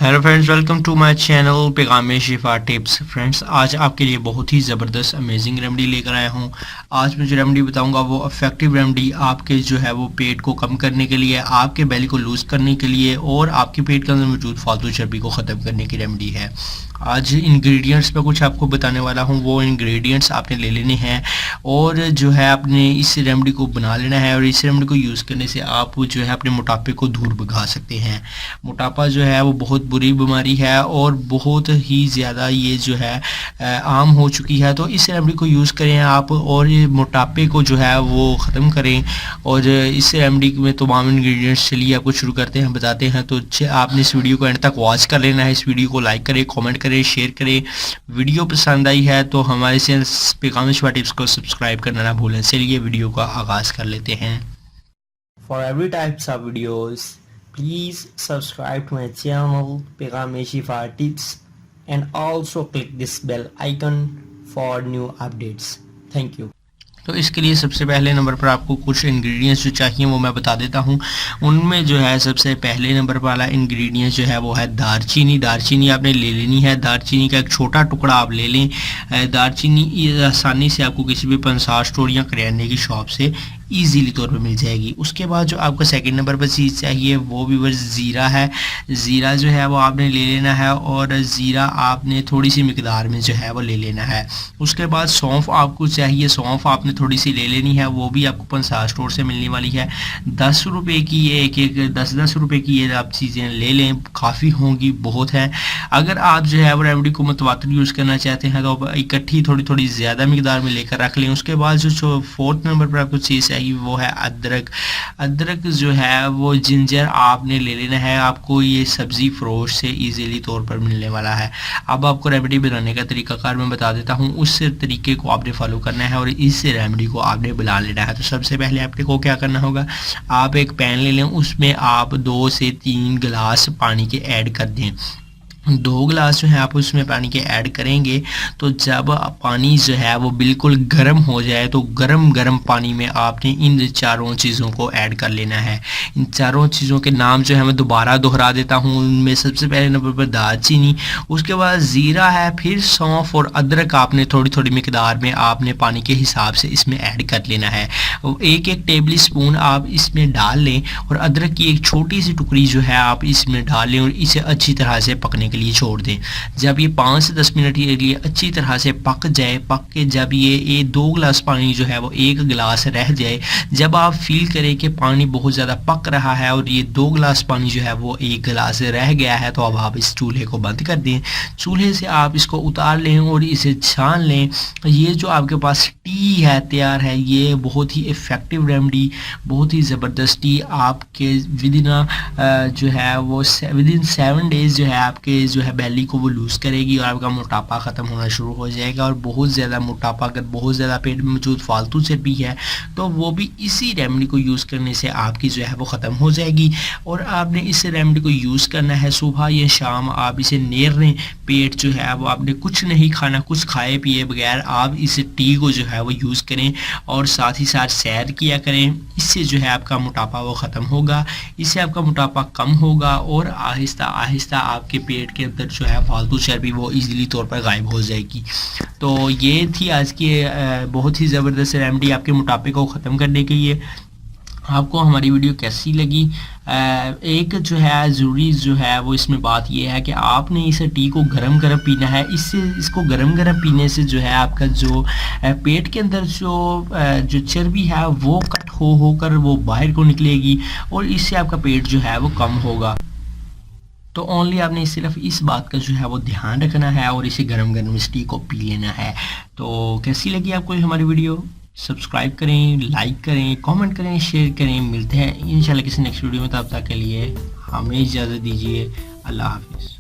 Hello friends, welcome to my channel Paigam Shifa tips. Friends, आज आपके लिए बहुत ही ज़बरदस्त अमेजिंग रेमेडी लेकर आया हूँ। आज मैं जो रेमेडी बताऊँगा वो इफेक्टिव रेमेडी आपके जो है वो पेट को कम करने के लिए, आपके बेली को लूज़ करने के लिए और आपके पेट के अंदर मौजूद फालतू चर्बी को ख़त्म करने की रेमेडी है। आज इंग्रेडिएंट्स पे कुछ आपको बताने वाला हूँ, वो इंग्रेडिएंट्स आपने ले लेने हैं और जो है आपने इस रेमेडी को बना लेना है और इस रेमेडी को यूज़ करने से आप जो है अपने मोटापे को दूर भगा सकते हैं। मोटापा जो है वो बहुत बुरी बीमारी है और बहुत ही ज़्यादा ये जो है आम हो चुकी है। तो इस रेमेडी को यूज़ करें आप और ये मोटापे को जो है वो ख़त्म करें। और इस रेमेडी में तमाम इंग्रेडिएंट्स, चलिए आपको शुरू करते हैं, बताते हैं। तो आपने इस वीडियो को एंड तक वॉच कर लेना है। इस वीडियो को लाइक करें, कमेंट करें, शेयर करें। वीडियो पसंद आई है तो हमारे चैनल पैगाम शिफा टिप्स को सब्सक्राइब करना ना भूलें। चलिए वीडियो का आगाज़ कर लेते हैं। For every types of videos, please subscribe to my channel Pegam Shifa Tips and also click this bell icon for new updates. Thank you. तो इसके लिए सबसे पहले नंबर पर आपको कुछ इंग्रेडिएंट्स जो चाहिए वो मैं बता देता हूँ। उनमें जो है सबसे पहले नंबर वाला इंग्रेडिएंट्स जो है वो है दालचीनी। दालचीनी आपने ले लेनी है। दालचीनी का एक छोटा टुकड़ा आप ले लें। दालचीनी आसानी से आपको किसी भी पंसार स्टोर या करियाने की शॉप से ईजीली तौर पे मिल जाएगी। उसके बाद जो आपको सेकंड नंबर पर चीज़ चाहिए वो भी बस ज़ीरा है। ज़ीरा जो है वो आपने ले लेना है और ज़ीरा आपने थोड़ी सी मिकदार में जो है वो ले लेना है। उसके बाद सौंफ आपको चाहिए। सौंफ आपने थोड़ी सी ले लेनी है, वो भी आपको पंसार स्टोर से मिलने वाली है। 10 रुपये की ये एक 10 रुपये की ये आप चीज़ें ले लें, काफ़ी होंगी, बहुत है। अगर आप जो है वो रेमेडी को मुतवातिर यूज़ करना चाहते हैं तो आप इकट्ठी थोड़ी थोड़ी ज़्यादा मिकदार में लेकर रख लें। उसके बाद जो फोर्थ नंबर पर आपको चीज़ चाहिए वो है अदरक। अदरक जो है वो जिंजर आपने ले लेना है। आपको ये सब्ज़ी फरोश से इजीली तौर पर मिलने वाला है। अब आपको रेमेडी बनाने का तरीकाकार मैं बता देता हूँ। उस तरीके को आपने फॉलो करना है और इस रेमेडी को आपने बना लेना है। तो सबसे पहले आपने को क्या करना होगा, आप एक पैन ले लें, उसमें आप 2 से 3 गिलास पानी के ऐड कर दें। 2 गिलास जो है आप उसमें पानी के ऐड करेंगे तो जब पानी जो है वो बिल्कुल गर्म हो जाए तो गरम पानी में आपने इन चारों चीज़ों को ऐड कर लेना है। इन चारों चीज़ों के नाम जो है मैं दोबारा दोहरा देता हूँ। उनमें सबसे पहले नंबर पर दालचीनी, उसके बाद ज़ीरा है, फिर सौंफ और अदरक आपने थोड़ी थोड़ी मिकदार में आपने पानी के हिसाब से इसमें ऐड कर लेना है। एक एक टेबल स्पून आप इसमें डाल लें और अदरक की एक छोटी सी टुकड़ी जो है आप इसमें डाल लें और इसे अच्छी तरह से पकने के लिए छोड़ दें। जब ये 5 से 10 मिनट के लिए अच्छी तरह से पक जाए, पक के जब ये 2 गिलास पानी जो है वो 1 गिलास रह जाए, जब आप फील करें कि पानी बहुत ज़्यादा पक रहा है और ये 2 गिलास पानी जो है वो 1 गिलास रह गया है, तो अब आप इस चूल्हे को बंद कर दें। चूल्हे से आप इसको उतार लें और इसे छान लें। ये जो आपके पास टी है तैयार है, ये बहुत ही इफ़ेक्टिव रेमेडी, बहुत ही ज़बरदस्त टी आपके जो है वो विदिन 7 डेज़ जो है आपके जो है बेली को वो लूज़ करेगी और आपका मोटापा ख़त्म होना शुरू हो जाएगा। और बहुत ज़्यादा मोटापा, अगर बहुत ज़्यादा पेट में मौजूद फालतू चर्बी है तो वो भी इसी रेमेडी को यूज़ करने से आपकी जो है वो ख़त्म हो जाएगी। और आपने इस रेमेडी को यूज़ करना है सुबह या शाम, आप इसे नेर लें। पेट जो है वो आपने कुछ नहीं खाना, कुछ खाए पिए बगैर आप इस टी को जो है वो यूज़ करें और साथ ही साथ सैर किया करें। इससे जो है आपका मोटापा वो ख़त्म होगा, इससे आपका मोटापा कम होगा और आहिस्ता आहिस्ता आपके पेट के अंदर जो है फालतू चर्बी वो इजीली तौर पर गायब हो जाएगी। तो ये थी आज की बहुत ही ज़बरदस्त रेमेडी आपके मोटापे को ख़त्म करने के लिए। आपको हमारी वीडियो कैसी लगी? एक जो है ज़रूरी जो है वो इसमें बात ये है कि आपने इस टी को गरम पीना है। इसको गरम पीने से जो है आपका जो पेट के अंदर जो चर्बी है वो कट होकर वो बाहर को निकलेगी और इससे आपका पेट जो है वो कम होगा। तो ओनली आपने सिर्फ इस बात का जो है वो ध्यान रखना है और इसे गरम इस टी को पी लेना है। तो कैसी लगी आपको हमारी वीडियो? सब्सक्राइब करें, लाइक करें, कमेंट करें, शेयर करें। मिलते हैं इंशाल्लाह किसी नेक्स्ट वीडियो में। तब तक के लिए हमें इजाज़त दीजिए। अल्लाह हाफिज़।